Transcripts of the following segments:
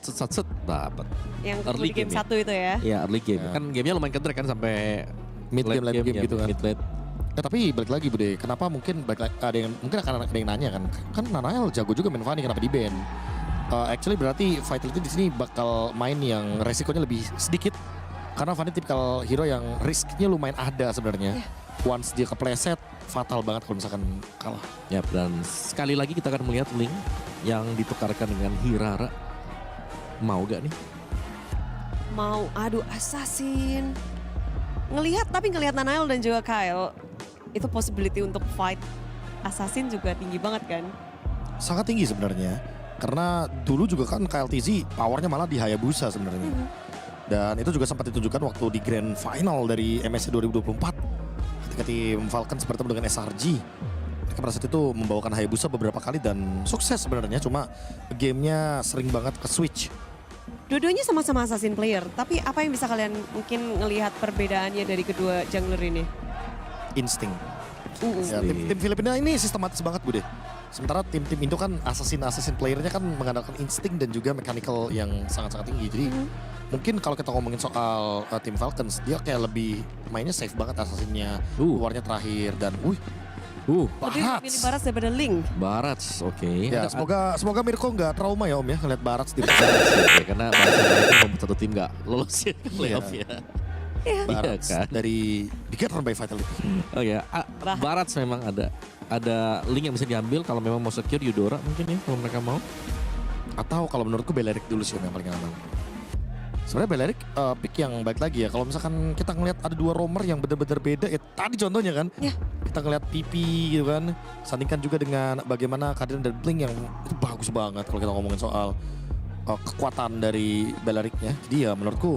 Sat dapat. Yang Early di game game ya? 1 itu ya. Ya early game. Ya. Kan gamenya lumayan kedrag kan sampai Mid game, late game ya, gitu kan. Mid late. Tapi balik lagi Bude, kenapa mungkin mungkin akan ada yang nanya kan Nanael jago juga main Fanny, kenapa di ban? Actually berarti Vitality di sini bakal main yang resikonya lebih sedikit karena Fanny tipikal hero yang risknya lumayan ada sebenarnya. Once dia kepleset fatal banget kalau misalkan kalah. Ya, dan sekali lagi kita akan melihat Link yang ditukarkan dengan Hirara. Mau gak nih? Mau, aduh assassin. Tapi ngelihat Nanael dan juga Kyle, itu possibility untuk fight assassin juga tinggi banget kan? Sangat tinggi sebenarnya. Karena dulu juga kan KLTZ powernya malah di Hayabusa sebenarnya. Dan itu juga sempat ditunjukkan waktu di Grand Final dari MSC 2024. Ketika tim Falcons bertemu dengan SRG. Mereka pada saat itu membawakan Hayabusa beberapa kali dan sukses sebenarnya. Cuma gamenya sering banget ke switch. Dua-duanya sama-sama assassin player, tapi apa yang bisa kalian mungkin ngelihat perbedaannya dari kedua jungler ini? Insting. Ya, tim Filipina ini sistematis banget Bude. Sementara tim-tim Indo kan assassin playernya kan mengandalkan insting dan juga mechanical yang sangat-sangat tinggi. Jadi mungkin kalau kita ngomongin soal tim Falcons, dia kayak lebih mainnya safe banget assassinnya. Keluarnya terakhir dan Lebih Barats. milih Barats daripada Link. Barats, oke. Ya, semoga Mirko nggak trauma ya Om ya ngeliat Barats di Karena Barats itu membuat satu tim gak lolos ya ke playoff ya. Barats Iya kan? dari Digetron by Vitality. Oh ya, Barats memang ada link yang bisa diambil kalau memang mau secure Eudora mungkin ya kalau mereka mau. Atau kalau menurutku Belerik dulu sih yang paling aman. Sebenarnya Belerik pick yang baik lagi ya. Kalau misalkan kita ngeliat ada dua roamer yang benar-benar beda, ya tadi contohnya kan. Ya. Kita ngeliat Pipi gitu kan. Sandingkan juga dengan bagaimana kehadiran dari Blink yang itu bagus banget kalau kita ngomongin soal kekuatan dari Beleriknya. Jadi ya menurutku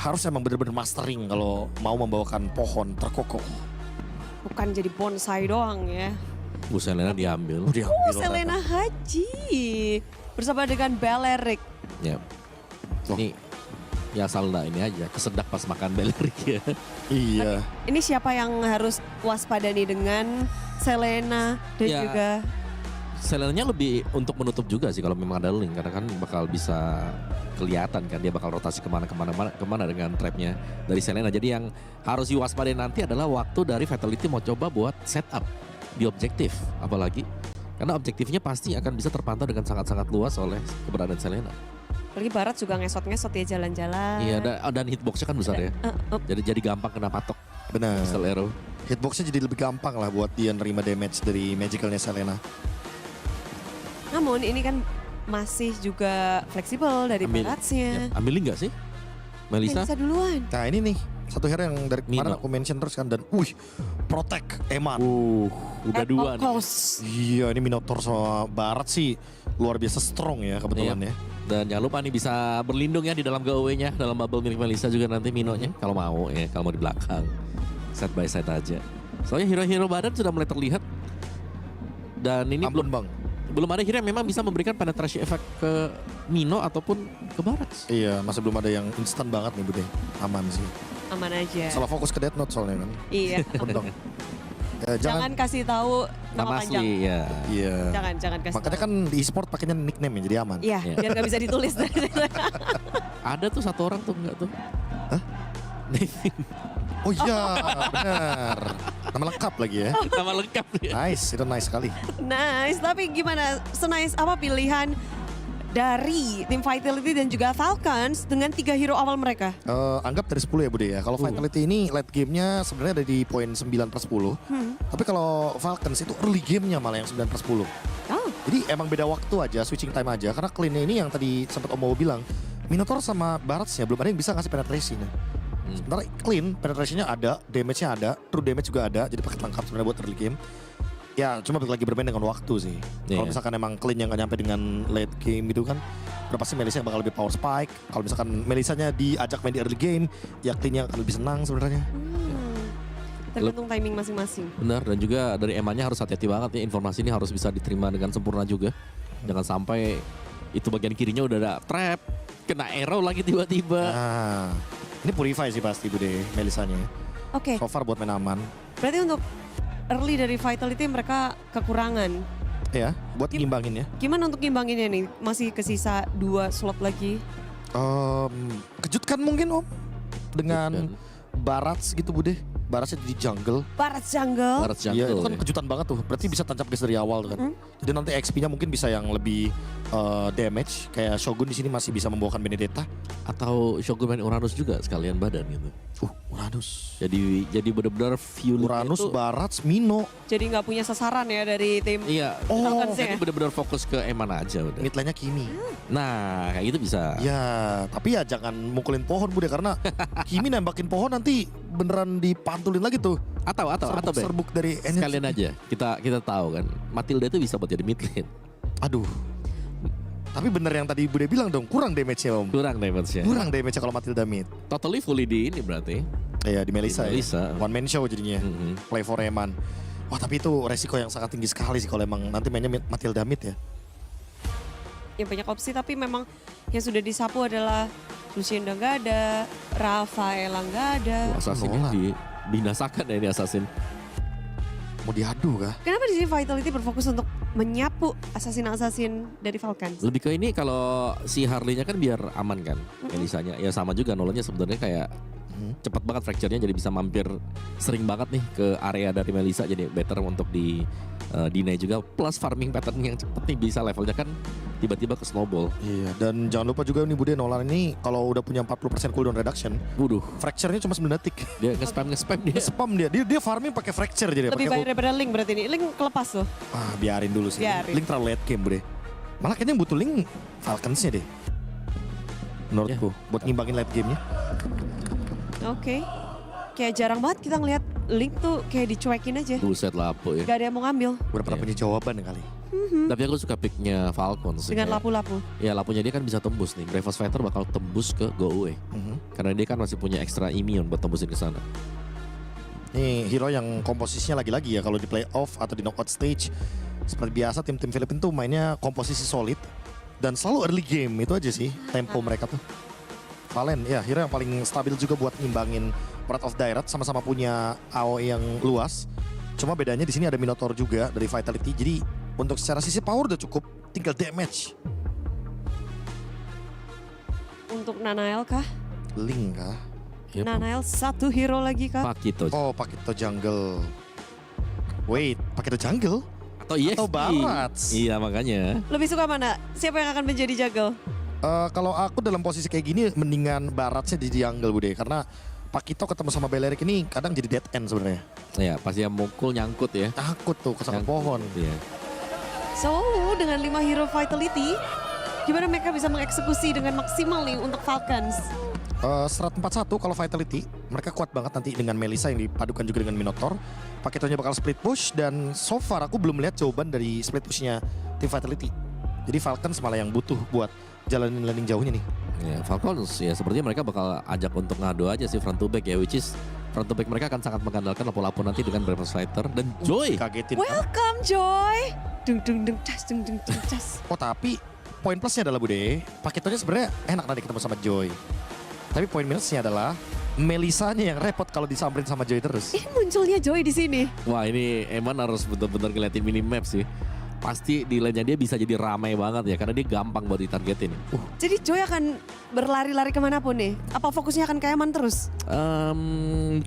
harus emang benar-benar mastering kalau mau membawakan pohon terkokoh. Bukan jadi bonsai doang ya. Selena diambil. Diambil Selena Haji bersama dengan Belerik. Ya. Ini ya Salda ini aja kesedak pas makan Belerik ya. Iya. Ini siapa yang harus waspada nih dengan Selena dan Ya. juga Selenanya lebih untuk menutup juga sih kalau memang ada link karena kan bakal bisa kelihatan kan dia bakal rotasi kemana dengan trapnya dari Selena. Jadi yang harus diwaspadai nanti adalah waktu dari Vitality mau coba buat setup di objektif apalagi karena objektifnya pasti akan bisa terpantau dengan sangat-sangat luas oleh keberadaan Selena. apalagi Barat juga ngesot-ngesot ya jalan-jalan. Iya dan hitboxnya kan besar ya. Jadi gampang kena patok. Benar. Pistol arrow. Hitboxnya jadi lebih gampang lah buat dia nerima damage dari magicalnya Selena. Namun ini kan masih juga fleksibel dari Baratsnya. Ya, ambilin nggak sih? Melisa? Melisa duluan. Nah ini nih, satu hero yang dari kemarin Mino. aku mention terus kan dan protect Eman. Udah At dua all nih. costs. Iya ini Minotaur sama Barat sih luar biasa strong ya kebetulan ya. Dan jangan lupa nih bisa berlindung ya di dalam GOW-nya, dalam bubble milik Melisa juga nanti Minonya kalau mau ya, kalau mau di belakang. Side by side aja. Soalnya hero-hero badan sudah mulai terlihat. Dan ini Ampun bang. belum ada hero yang memang bisa memberikan penetrasi efek ke Mino ataupun ke Barat. Iya masih belum ada yang instan banget nih Bude. Aman sih. Aman aja. Salah fokus ke Death Note soalnya kan. Iya. Ampun bang. Jangan kasih tahu nama panjang. asli ya. Iya. Jangan kasih Makanya tahu. kan di e-sport pakainya nickname ya jadi aman. Iya, Iya. biar gak bisa ditulis. Ada tuh satu orang tuh enggak tuh. Hah? Oh iya benar. Nama lengkap lagi ya. Nama lengkap ya. Nice, itu nice sekali. Nice, tapi gimana? Senice apa pilihan dari tim Vitality dan juga Falcons dengan 3 hero awal mereka? Anggap dari 10 ya Bude ya. Kalau Vitality ini late gamenya sebenarnya ada di poin 9/10. Tapi kalau Falcons itu early gamenya malah yang 9/10. Oh, Jadi emang beda waktu aja, switching time aja. Karena clean-nya ini yang tadi sempat Om Bowo bilang, Minotaur sama Baratsnya belum ada yang bisa ngasih penetrasi. Sementara clean, penetrasinya ada, damage-nya ada, true damage juga ada. Jadi paket lengkap sebenarnya buat early game. Ya cuma lagi bermain dengan waktu sih. Kalau misalkan emang clean yang gak nyampe dengan late game itu kan, udah pasti Melisa bakal lebih power spike. Kalau misalkan Melisanya diajak main di early game, ya clean-nya akan lebih senang sebenarnya. tergantung timing masing-masing. Benar, dan juga dari Emannya harus hati-hati banget ya, informasi ini harus bisa diterima dengan sempurna juga. Jangan sampai itu bagian kirinya udah ada trap, kena arrow lagi tiba-tiba. Nah, ini purify sih pasti Bude Melisanya. Oke, So far buat main aman. berarti untuk early dari Vitality mereka kekurangan. ya buat ngimbangin ya. Gimana untuk ngimbanginnya nih? Masih kesisa 2 slot lagi. Kejutkan mungkin Om dengan Barats gitu Bude. Barasnya di jungle. Barat jungle. Barat jungle. Iya itu kan ya. kejutan banget tuh. Berarti bisa tancap gas dari awal tuh kan. Jadi nanti XP-nya mungkin bisa yang lebih damage. Kayak Shogun di sini masih bisa membawakan Benedetta. Atau Shogun main Uranus juga sekalian badan gitu. Uranus. Jadi benar-benar fuel Uranus, itu. Barats, Mino. Jadi nggak punya sasaran ya dari tim. Iya. Falcons Jadi ya? benar-benar fokus ke Eman aja udah. Mid lane-nya Kimi. Nah, kayak gitu bisa. Ya, tapi ya jangan mukulin pohon Bude karena Kimi nembakin pohon nanti beneran dipantulin lagi tuh. Atau Be. Serbuk dari energi. Sekalian aja kita tahu kan Matilda itu bisa buat jadi mid lane. Aduh. Tapi bener yang tadi Bude bilang dong, kurang damage-nya Om. Kurang damage-nya. Kurang damage-nya kalau Matilda mid. Totally fully di ini berarti. Iya di Melissa, Di Melissa. ya. One man show jadinya. Play for Eman. Wah tapi itu resiko yang sangat tinggi sekali sih kalau emang nanti mainnya Matilda mid ya. Ya banyak opsi tapi memang yang sudah disapu adalah Lucian udah nggak ada, Rafaela nggak ada. Assassin Nolan. dibinasakan ya ini Assassin. Mau diadu kah? Kenapa di sini Vitality berfokus untuk menyapu assassin dari Falcons? Lebih ke ini kalau si Harley-nya kan biar aman kan. Melisanya ya sama juga Nolannya sebenarnya kayak cepat banget fracture-nya jadi bisa mampir sering banget nih ke area dari Melissa jadi better untuk di deny juga plus farming pattern yang cepet nih bisa levelnya kan tiba-tiba ke snowball. Iya dan jangan lupa juga nih Bude Nolan ini kalau udah punya 40% cooldown reduction, Waduh, fracture-nya cuma 9 detik. dia nge-spam dia. Spam dia farming pakai fracture jadi Lebih baik daripada Link berarti ini. Link kelepas tuh. biarin dulu sih. Biarin. Link terlalu late game Bude. Malah kayaknya yang butuh Link Falcons-nya deh. Menurutku buat ngimbangin late game-nya. Oke. Kayak jarang banget kita ngeliat Link tuh kayak dicuekin aja. Buset lapu ya. Gak ada yang mau ngambil Udah pernah Iya. punya jawaban ya kali. Tapi aku suka picknya Falcon sih. dengan kayak- lapu-lapu. Ya lapunya dia kan bisa tembus nih. Bravos Fighter bakal tembus ke go away. Karena dia kan masih punya extra immune buat tembusin ke sana. Nih hero yang komposisinya lagi-lagi ya kalau di playoff atau di knockout stage seperti biasa tim-tim Filipina tuh mainnya komposisi solid dan selalu early game itu aja sih tempo mereka tuh. Valen ya hero yang paling stabil juga buat ngimbangin Wrath of Dairat sama-sama punya AoE yang luas. Cuma bedanya di sini ada Minotaur juga dari Vitality. Jadi untuk secara sisi power udah cukup, tinggal damage. Untuk Nanael kah? Link kah? Ya, Nanael satu hero lagi kah? Pakito. Oh Pakito Jungle. Wait, Pakito Jungle? Atau EXP. Atau Barats. Iya makanya. Lebih suka mana? Siapa yang akan menjadi jago? Kalau aku dalam posisi kayak gini mendingan Baratsnya di jungle Bude karena Pakito ketemu sama Belerik ini kadang jadi dead end sebenarnya. Ya pasti yang mukul nyangkut ya. Takut tuh kesana Nyangkut, pohon. Iya. So, dengan 5 hero Vitality, gimana mereka bisa mengeksekusi dengan maksimal nih untuk Falcons? Serat 4-1 kalau Vitality mereka kuat banget nanti dengan Melissa yang dipadukan juga dengan Minotaur. Pakitonya bakal split push dan so far aku belum lihat jawaban dari split pushnya tim Vitality. Jadi Falcons malah yang butuh buat jalanin landing jauhnya nih. Ya, Falcons ya sepertinya mereka bakal ajak untuk ngadu aja sih front to back ya, which is front to back mereka akan sangat mengandalkan lapu-lapu nanti dengan Bravos Fighter dan Joy. Kagetin kan? Welcome Joy! Dung dung dung cas dung dung dung cas. Oh tapi poin plusnya adalah Bude, Pakitonya sebenarnya enak nanti ketemu sama Joy. Tapi poin minusnya adalah Melissanya yang repot kalau disamperin sama Joy terus. Munculnya Joy di sini. Wah ini Eman harus benar-benar ngeliatin minimap sih. Pasti di lane-nya dia bisa jadi ramai banget ya karena dia gampang buat ditargetin. Jadi Joy akan berlari-lari kemanapun nih? Apa fokusnya akan ke Eman terus?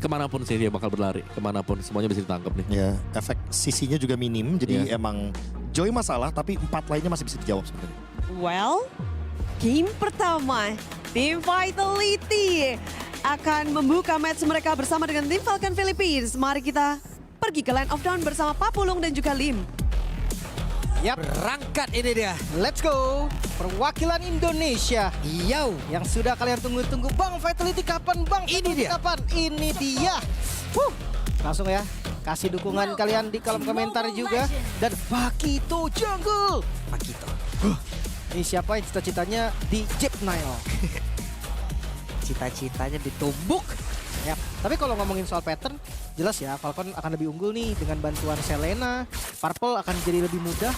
Kemanapun sih dia bakal berlari, kemanapun semuanya bisa ditangkap nih. Ya, efek sisinya juga minim, jadi Iya. emang Joy masalah, tapi 4 lainnya masih bisa dijawab sebenarnya. Well, game pertama tim Vitality akan membuka match mereka bersama dengan tim Falcon Philippines. Mari kita pergi ke Land of Dawn bersama Papulung dan juga Lim. Yap, berangkat ini dia. Let's go. Perwakilan Indonesia. Yo, yang sudah kalian tunggu-tunggu. Bang Vitality kapan Bang? Ini dia. Kapan? Ini dia. Langsung ya. Kasih dukungan kalian di kolom komentar juga. Dan Pakito Jungle. Pakito. Ini siapa yang cita-citanya di Jep Nile? Cita-citanya ditumbuk. Yap. Tapi kalau ngomongin soal pattern, jelas ya Falcon akan lebih unggul nih dengan bantuan Selena. Purple akan jadi lebih mudah.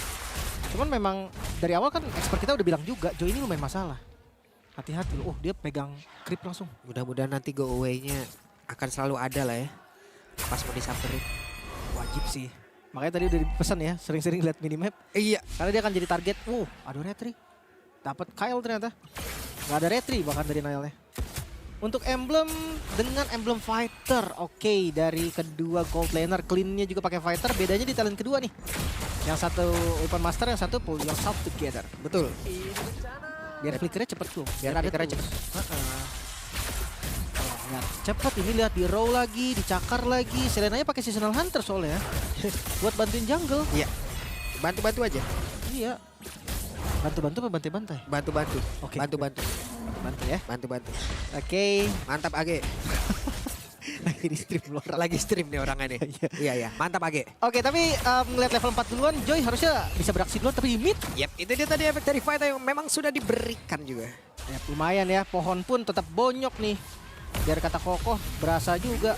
Cuman memang dari awal kan expert kita udah bilang juga Joy ini lumayan masalah. Hati-hati loh. Oh dia pegang creep langsung. Mudah-mudahan nanti go away-nya akan selalu ada lah ya. Pas mau disamperin. Wajib sih. Makanya tadi udah dipesan ya, sering-sering lihat minimap. Iya. Karena dia akan jadi target. Aduh retri. Dapat Kyle ternyata. Nggak ada retri bahkan dari Nile-nya. Untuk emblem dengan emblem fighter. Oke, dari kedua gold laner. Clean-nya juga pakai fighter. Bedanya di talent kedua nih. Yang satu weapon master, yang satu pull yourself together. Betul. Biar flickernya cepet tuh. Biar ada flickernya tuh. cepet. Nah, cepet ini lihat di row lagi, dicakar lagi. Selenanya pakai seasonal hunter soalnya. Buat bantuin jungle. Iya. Bantu-bantu aja. Iya. Bantu-bantu apa bantai-bantai? Bantu-bantu. Oke. Bantu-bantu. Bantu ya. Bantu-bantu. Oke. Mantap Age. Lagi di stream lu orang. Lagi stream nih orangnya nih. Iya, iya. Mantap Age. Oke, tapi ngeliat level 4 duluan, Joy harusnya bisa beraksi duluan, tapi di mid. Yep, itu dia tadi efek dari fight yang memang sudah diberikan juga. Ya, lumayan ya, pohon pun tetap bonyok nih. Biar kata Kokoh, berasa juga.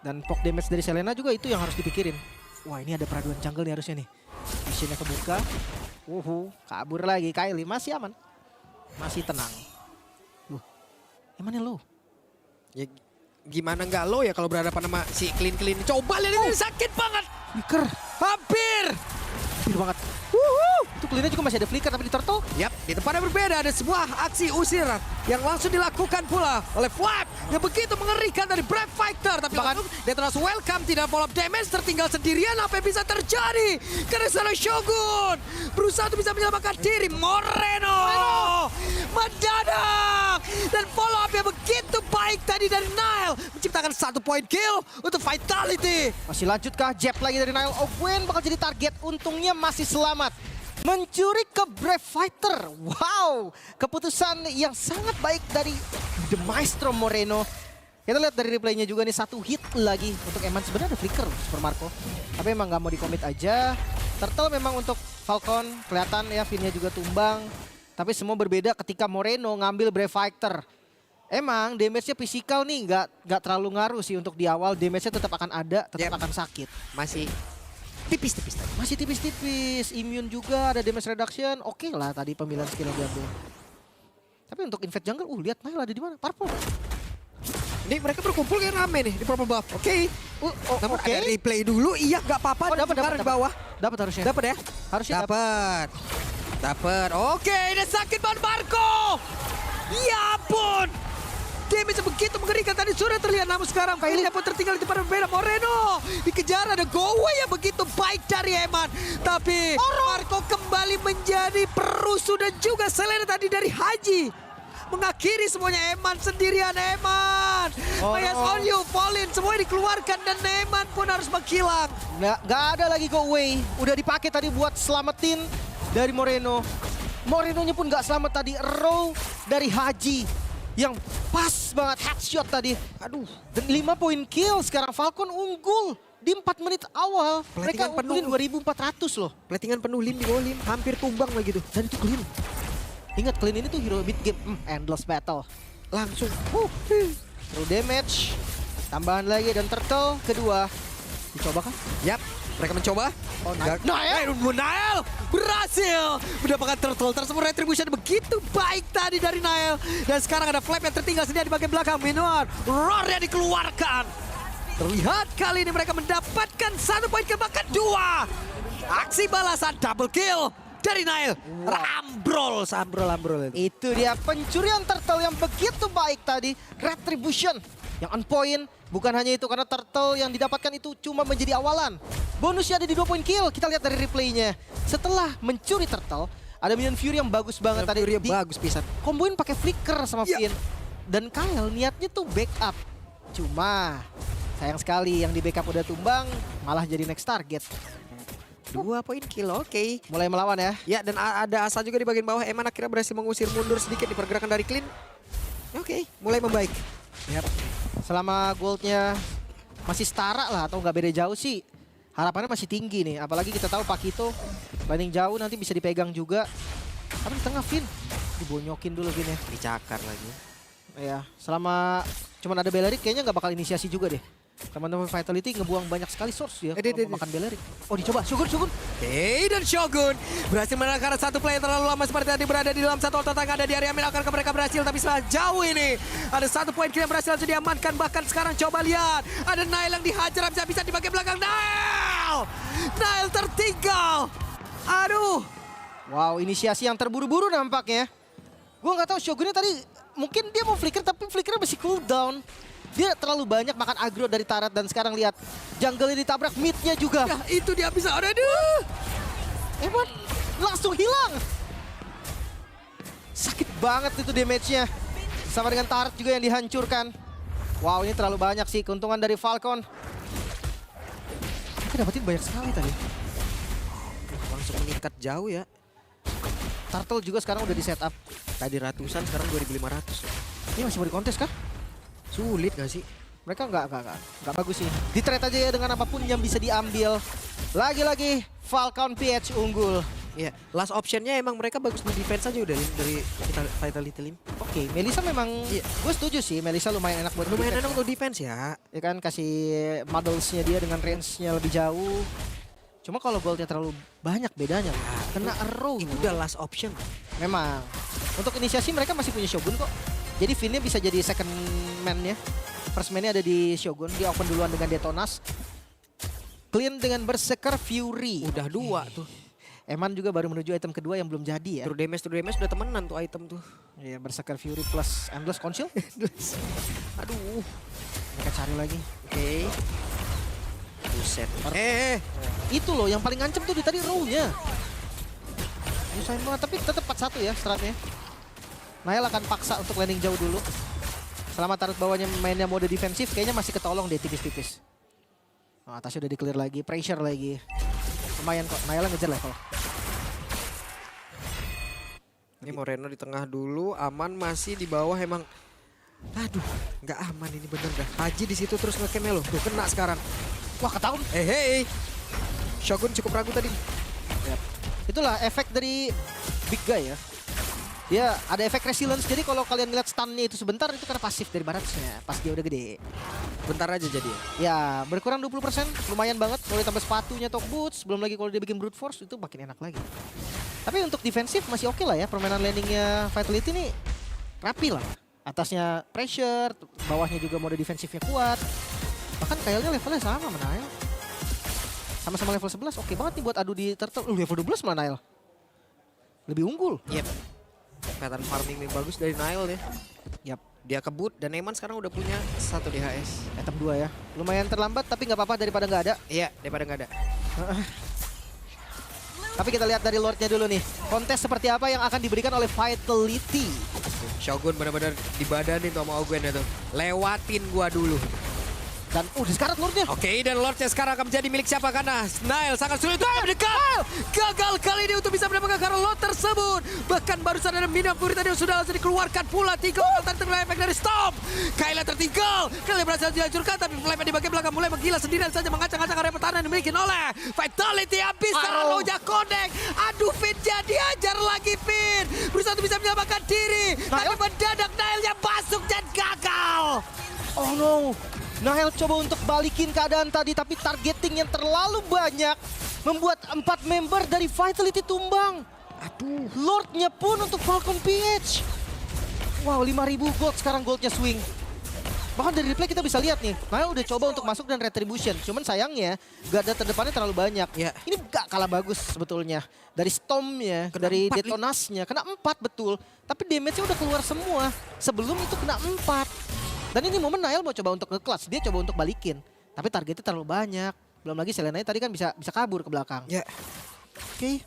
Dan poke damage dari Selena juga itu yang harus dipikirin. Wah, ini ada peraduan jungle nih harusnya nih. Visionnya kebuka. Kabur lagi. Kylie masih aman. Masih tenang. Loh, gimana lo? Ya gimana nggak lo ya kalau berhadapan sama si Clean ini. Coba lihat ini sakit banget. Flicker. Hampir. Hampir banget. Itu Clean-nya juga masih ada flicker tapi di turtle. Yap, di tempat yang berbeda ada sebuah aksi usiran yang langsung dilakukan pula oleh Flap yang begitu mengerikan dari Brave Fighter. Tapi langsung dia langsung welcome, tidak follow up damage, tertinggal sendirian. Apa yang bisa terjadi? Karena salah Shogun berusaha untuk bisa menyelamatkan diri. Moreno mendadak dan follow up yang begitu baik tadi dari Nile menciptakan 1 point kill untuk Vitality. Masih lanjutkah? Jab lagi dari Nile. Gwen bakal jadi target. Untungnya masih selamat. Mencuri ke Brave Fighter. Wow. Keputusan yang sangat baik dari The Maestro Moreno. Kita lihat dari replaynya juga nih, 1 hit lagi. Untuk Eman sebenarnya ada flicker Super Marco. Tapi emang nggak mau dikomit aja. Turtle memang untuk Falcon. Kelihatan ya, Finnya juga tumbang. Tapi semua berbeda ketika Moreno ngambil Brave Fighter. Emang damage-nya fisikal nih nggak terlalu ngaruh sih untuk di awal. Damage-nya tetap akan ada, tetap akan sakit. Masih tipis-tipis tadi. Masih tipis-tipis, immune juga, ada damage reduction. Oke lah tadi pemilihan skill yang diambil. Tapi untuk invade jungle, lihat Nile ada di mana? Purple. Ini mereka berkumpul kayak rame nih di purple buff. Oke. Namun oke. ada replay dulu. Iya nggak apa-apa. Dapat di bawah. Dapat harusnya. Dapat ya? Harusnya Dapat. Oke, ini sakit banget Marco. Ya ampun. Damage begitu mengerikan tadi sudah terlihat, namun sekarang Kylie pun tertinggal di tempat berbeda. Moreno dikejar, ada go away yang begitu baik dari Eman. Tapi Marco kembali menjadi perusuh dan juga Selena tadi dari Haji. Mengakhiri semuanya Eman sendirian. Eman, Mayas on you, Fallin, semuanya dikeluarkan dan Eman pun harus menghilang. Nggak ada lagi go away. Udah dipakai tadi buat selamatin dari Moreno. Morenonya pun nggak selamat tadi. Row dari Haji yang pas banget headshot tadi. Aduh, dan 5 point kill sekarang. Falcon unggul di 4 menit awal. Mereka unggulin 2.400 loh. Platingan penuh, Lim di bawah Lim. Hampir tumbang lagi tuh. Dan itu Clean. Ingat Clean ini tuh hero mid game. Endless battle. Langsung. True damage. Tambahan lagi dan turtle kedua. Dicoba kan? Yap, mereka mencoba. Nile berhasil mendapatkan turtle tersebut. Retribution begitu baik tadi dari Nile. Dan sekarang ada Flap yang tertinggal sendiri di bagian belakang. Minuar, roar yang dikeluarkan. Terlihat kali ini mereka mendapatkan 1 poin kill, bahkan 2. Aksi balasan double kill dari Nile. Ambrol. Itu dia pencurian turtle yang begitu baik tadi. Retribution yang on point. Bukan hanya itu, karena turtle yang didapatkan itu cuma menjadi awalan. Bonusnya ada di 2 point kill. Kita lihat dari replaynya. Setelah mencuri turtle, ada Minion Fury yang bagus banget tadi. Fury bagus pisan. Komboin pakai flicker sama Finn. Dan Kyle niatnya tuh backup. Cuma sayang sekali yang di backup udah tumbang, malah jadi next target. 2 poin kill, oke. Mulai melawan ya. Ya, dan ada asa juga di bagian bawah. Eman akhirnya berhasil mengusir mundur sedikit di pergerakan dari Clean. Oke, mulai membaik. Yap. Selama goldnya masih setara lah atau nggak beda jauh sih, harapannya masih tinggi nih. Apalagi kita tahu Pakito banding jauh nanti bisa dipegang juga. Tapi di tengah Finn dibonyokin dulu Finn ya. Dicakar lagi. Ya, selama cuman ada Beleric kayaknya nggak bakal inisiasi juga deh. Teman-teman Vitality ngebuang banyak sekali source ya kalau makan Beleric. Oh dicoba, Shogun. Oke, dan Shogun berhasil menangkap 1 player terlalu lama seperti tadi berada di dalam 1 auto tank ada di area mid. Akankah mereka berhasil? Tapi setelah jauh ini ada 1 poin kill yang berhasil langsung diamankan. Bahkan sekarang coba lihat ada Nile yang dihajar bisa di bagian belakang. Nile tertinggal. Nail tertinggal. Aduh. Wow, inisiasi yang terburu-buru nampaknya. Gue nggak tahu Shogunnya tadi mungkin dia mau flicker tapi flickernya masih cooldown. Dia terlalu banyak makan aggro dari Tarat dan sekarang lihat jungle ini ditabrak midnya juga. Ya, itu dia bisa. Aduh. Eman langsung hilang. Sakit banget itu damage-nya. Sama dengan Tarat juga yang dihancurkan. Wow, ini terlalu banyak sih keuntungan dari Falcon. Kita dapetin banyak sekali tadi. Langsung meningkat jauh ya. Turtle juga sekarang udah di setup. Tadi ratusan, sekarang 2.500. Ini masih mau dikontes kah? Sulit gak sih? Mereka nggak bagus sih. Di trade aja ya dengan apapun yang bisa diambil. Lagi-lagi Falcon PH unggul. Iya, last optionnya emang mereka bagus di defense aja udah dari Vitality Lim. Oke, Melissa memang, gue setuju sih. Melissa lumayan enak buat Lumayan defense. enak untuk defense ya. Ya kan, kasih models-nya dia dengan range-nya lebih jauh. Cuma kalau gold-nya terlalu banyak bedanya. Kena arrow. Itu udah last option. Memang. Untuk inisiasi mereka masih punya Shogun kok. Jadi Finn-nya bisa jadi second man-nya. First man-nya ada di Shogun. Dia open duluan dengan Detonas. Clean dengan Berserker Fury. Udah dua tuh. Eman juga baru menuju item kedua yang belum jadi ya. True damage udah temenan tuh item tuh. Iya, Berserker Fury plus Endless Conceal. Aduh. Mereka cari lagi. Oke. Buset. Itu loh yang paling ngancem tuh di tadi row-nya. Nyusahin banget, tapi tetap 4-1 ya stratnya. Nail akan paksa untuk landing jauh dulu. Selama Tarat bawahnya mainnya mode defensif, kayaknya masih ketolong deh tipis-tipis. Oh, atasnya udah di-clear lagi, pressure lagi. Lumayan kok, Nail ngejar level. Ini Moreno di tengah dulu, aman masih di bawah emang. Aduh, nggak aman ini bener dah. Haji di situ terus nge-camnya loh. Tuh kena sekarang. Wah, ketahuan. Hey. Shogun cukup ragu tadi. Yap. Itulah efek dari big guy ya. Dia ada efek resilience, jadi kalau kalian ngeliat stun-nya itu sebentar, itu karena pasif dari Baratsnya. Pas dia udah gede. Bentar aja jadi. Ya, berkurang 20%, lumayan banget. Kalau ditambah sepatunya top boots, belum lagi kalau dia bikin brute force, itu makin enak lagi. Tapi untuk defensif masih oke lah ya. Permainan landingnya Vitality ini rapi lah. Atasnya pressure, bawahnya juga mode defensifnya kuat. Bahkan kayaknya levelnya sama sama Nail. Sama-sama level 11, oke banget nih buat adu di Turtle. Level 12 malah Nail. Lebih unggul. Yep. Pattern farming yang bagus dari Nail ya. Yap. Dia kebut dan Eman sekarang udah punya 1 DHS. Item 2 ya. Lumayan terlambat tapi nggak apa-apa daripada nggak ada. Iya, daripada nggak ada. Tapi kita lihat dari Lordnya dulu nih. Kontes seperti apa yang akan diberikan oleh Vitality. Shogun benar-benar dibadanin tuh sama Ogwen itu. Lewatin gua dulu. Dan di sekarat Lordnya. Oke, dan Lordnya sekarang akan menjadi milik siapa? Karena Nail sangat sulit untuk mendekat. Gagal kali ini untuk bisa mendapatkan karena Lord tersebut. Bahkan barusan ada Mina Fury tadi yang sudah langsung dikeluarkan pula. 3 orang terkena efek dari Storm. Kayla tertinggal. Kayla berhasil dihancurkan, tapi Flame di bagian belakang mulai menggila sendirian saja mengacak-acak area pertahanan yang dimiliki oleh Vitality. Habis Roja connect. Aduh, Finn jadi hajar lagi Finn. Berusaha untuk bisa menyelamatkan diri. Tapi mendadak Nailnya masuk dan gagal. Oh no. Nail coba untuk balikin keadaan tadi, tapi targeting yang terlalu banyak membuat 4 member dari Vitality tumbang. Aduh, Lordnya pun untuk Falcon PH. Wow, 5.000 gold sekarang goldnya swing. Bahkan dari replay kita bisa lihat nih, Nail udah coba untuk masuk dan retribution. Cuman sayangnya, garda terdepannya terlalu banyak. Ya. Ini gak kalah bagus sebetulnya. Dari Stormnya, dari Detonasnya, kena 4 betul. Tapi damage-nya udah keluar semua. Sebelum itu kena 4. Dan ini momen Nail mau coba untuk nge-clutch, dia coba untuk balikin. Tapi targetnya terlalu banyak. Belum lagi Selena tadi kan bisa kabur ke belakang. Ya. Oke,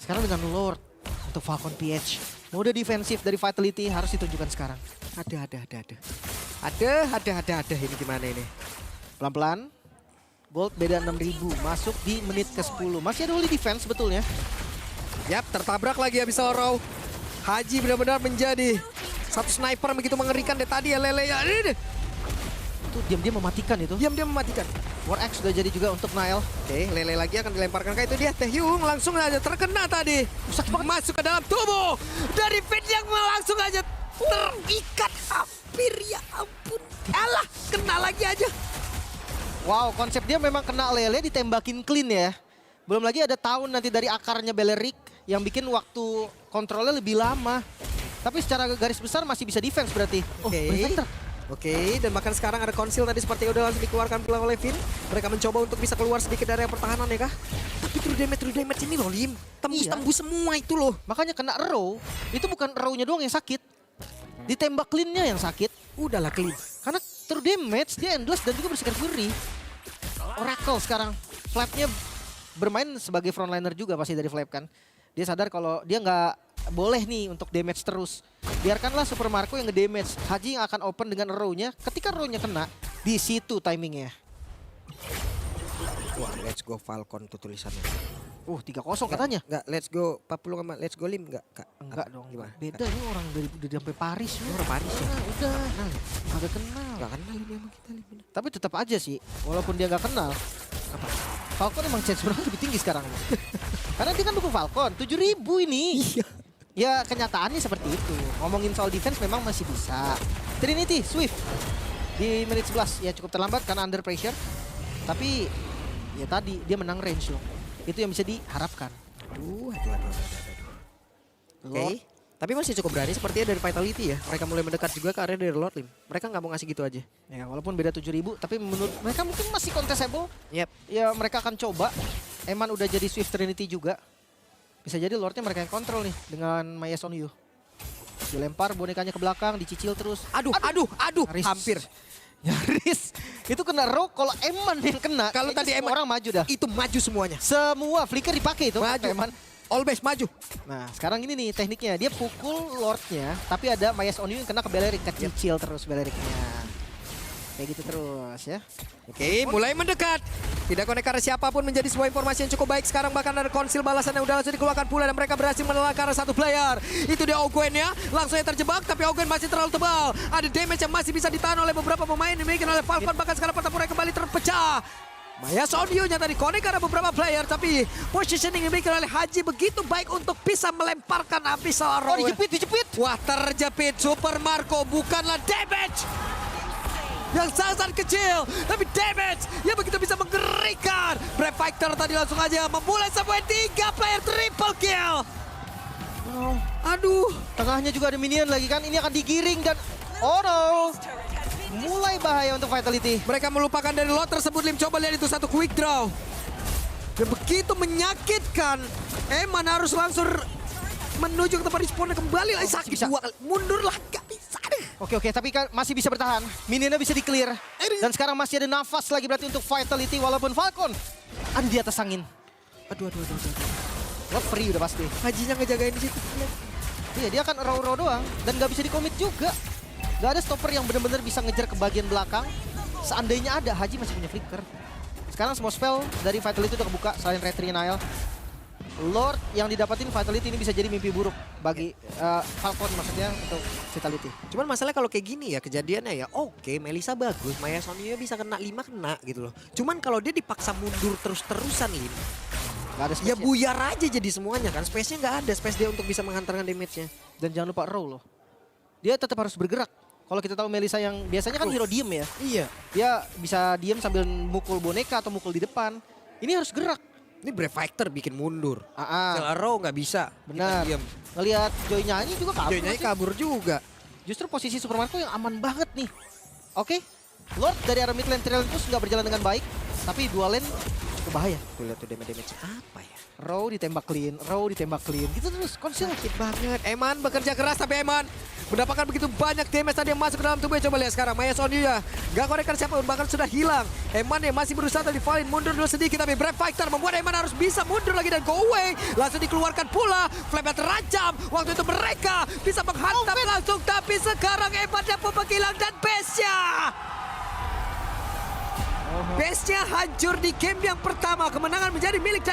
sekarang dengan Lord untuk Falcon PH. Mode defensif dari Vitality harus ditunjukkan sekarang. Ada. Ini gimana ini? Pelan-pelan. Gold beda 6.000, masuk di menit ke-10. Masih ada only defense sebetulnya. Yap, tertabrak lagi habis Oro. Haji benar-benar menjadi satu sniper begitu mengerikan deh tadi ya Lele ya. Itu diam-diam mematikan itu. Diam-diam mematikan. War X sudah jadi juga untuk Nail. Oke, Lele lagi akan dilemparkan ke itu dia. Taehyung langsung aja terkena tadi. Masuk ke dalam tubuh dari Finn yang langsung aja terikat hampir ya ampun. Alah, kena lagi aja. Wow, konsep dia memang kena Lele ditembakin clean ya. Belum lagi ada tahun nanti dari akarnya Beleric yang bikin waktu kontrolnya lebih lama. Tapi secara garis besar masih bisa defense berarti. Oh, Oke. Blade Fighter. Oke, dan bahkan sekarang ada konsil tadi seperti udah langsung dikeluarkan oleh Vin. Mereka mencoba untuk bisa keluar sedikit dari area pertahanan ya kah? Tapi true damage ini loh Lim. Tembus-tembus semua itu loh. Makanya kena row, itu bukan row-nya doang yang sakit. Ditembak clean-nya yang sakit. Udahlah clean. Karena true damage, dia endless dan juga bersikap Fury. Oracle sekarang, Flap-nya bermain sebagai frontliner juga pasti dari Flap kan. Dia sadar kalau dia nggak boleh nih untuk damage terus. Biarkanlah Super Marco yang nge-damage. Haji yang akan open dengan row-nya. Ketika row-nya kena, di situ timingnya. Wah, let's go Falcon tuh tulisannya. 3-0 katanya. Enggak, let's go Papulung sama let's go Lim enggak, Kak? Enggak dong. Gimana? Beda ini orang dari sampai Paris. Orang Paris ya? Udah. Agak kenal. Enggak kenal Lim sama kita Lim. Tapi tetap aja sih, walaupun dia nggak kenal, Falcon emang chance menang lebih tinggi sekarang. Karena dia kan dukung Falcon, 7.000 ini. Iya. Ya kenyataannya seperti itu. Ngomongin soal defense memang masih bisa. Trinity, Swift. Di menit 11, ya cukup terlambat karena under pressure. Tapi ya tadi dia menang range loh. Itu yang bisa diharapkan. Aduh. Oke. Tapi masih cukup berani sepertinya dari Vitality ya. Mereka mulai mendekat juga ke area dari Lord Lim. Mereka nggak mau ngasih gitu aja. Ya walaupun beda 7.000, tapi menurut mereka mungkin masih contestable. Yep. Ya mereka akan coba. Eman udah jadi Swift Trinity juga. Bisa jadi Lordnya mereka yang kontrol nih dengan Maya Son Yu. Dilempar bonekanya ke belakang, dicicil terus. Aduh. Nyaris. Hampir. Nyaris. Itu kena row, kalau Eman yang kena. Kalau tadi semua Eman orang maju dah. Itu maju semuanya. Semua flicker dipakai itu. Maju. Eman. Always maju. Nah sekarang ini nih tekniknya. Dia pukul Lordnya, tapi ada Maya Son Yu yang kena ke Belerik. Kecil terus Beleriknya. Kayak gitu terus ya. Oke, mulai mendekat. Tidak konek arah siapapun menjadi sebuah informasi yang cukup baik. Sekarang bahkan ada konsil balasan yang udah langsung dikeluarkan pula. Dan mereka berhasil menolak ke arah satu player. Itu dia Ogwen-nya. Langsung terjebak, tapi Ogwen masih terlalu tebal. Ada damage yang masih bisa ditahan oleh beberapa pemain. Dimiliki oleh Falcon, bahkan sekarang pertempuran kembali terpecah. Maya Son Yu-nya tadi konek arah beberapa player. Tapi positioning dimiliki oleh Haji begitu baik untuk bisa melemparkan Abyssal Arrow. Dijepit. Wah, terjepit. Super Marco bukanlah damage yang sangat kecil, tapi damage yang begitu bisa mengerikan. Brave Fighter tadi langsung aja memulai sebuah 3 player triple kill. Aduh, Tengahnya juga ada minion lagi kan. Ini akan digiring dan oh no. Mulai bahaya untuk Vitality. mereka melupakan dari lot tersebut. Lim, coba lihat itu satu quick draw. Dan begitu menyakitkan. Eman harus langsung menuju ke tempat respawn kembali lagi. Sakit bisa. 2 kali. Mundur lah, gak bisa deh. Oke, tapi kan masih bisa bertahan. Minionnya bisa di-clear. Dan sekarang masih ada nafas lagi berarti untuk Vitality walaupun Falcon ada di atas angin. Aduh. Lot free udah pasti. Hajinya ngejagain di situ. Iya, dia akan row doang dan nggak bisa di-commit juga. Gak ada stopper yang benar-benar bisa ngejar ke bagian belakang. Seandainya ada, Haji masih punya flicker. Sekarang semua spell dari Vitality udah kebuka selain Red Nile. Lord yang didapatin Vitality ini bisa jadi mimpi buruk bagi Falcon maksudnya untuk Vitality. Cuman masalah kalau kayak gini ya kejadiannya ya oke, Melissa bagus, Maya Son Yu bisa kena 5 kena gitu loh. Cuman kalau dia dipaksa mundur terus-terusan Lim, Gak ada ya space-nya. buyar aja jadi semuanya kan. Space-nya nggak ada, space dia untuk bisa menghantarkan damage-nya. Dan jangan lupa row loh. Dia tetap harus bergerak. Kalau kita tahu Melissa yang biasanya kan hero diem ya. Iya. Dia bisa diem sambil mukul boneka atau mukul di depan. Ini harus gerak. Ini Brave Fighter bikin mundur. Ah, Celaro nggak bisa. benar. Kita diem. Ngelihat Joy nyanyi juga kabur. Joy-nya sih. kabur juga. Justru posisi Super Marco yang aman banget nih. Oke, Lord dari arah mid lane Trail Push nggak berjalan dengan baik. Tapi dua lane cukup bahaya. Tuh lihat tuh damage apa ya? Row ditembak clean, row ditembak clean. Gitu terus, konsil. Sakit banget. Eman bekerja keras tapi Eman mendapatkan begitu banyak damage tadi yang masuk ke dalam tubuhnya. Coba lihat sekarang Maya Son Yu ya. Gak konekan siapa bahkan sudah hilang. Eman yang masih berusaha tadi Valin mundur dulu sedikit. Tapi Brave Fighter membuat Eman harus bisa mundur lagi dan go away. Langsung dikeluarkan pula. Flame terancam. Waktu itu mereka bisa menghantam langsung. Tapi sekarang Eman dapat menghilang dan base-nya. Base-nya hancur di game yang pertama. Kemenangan menjadi milik dari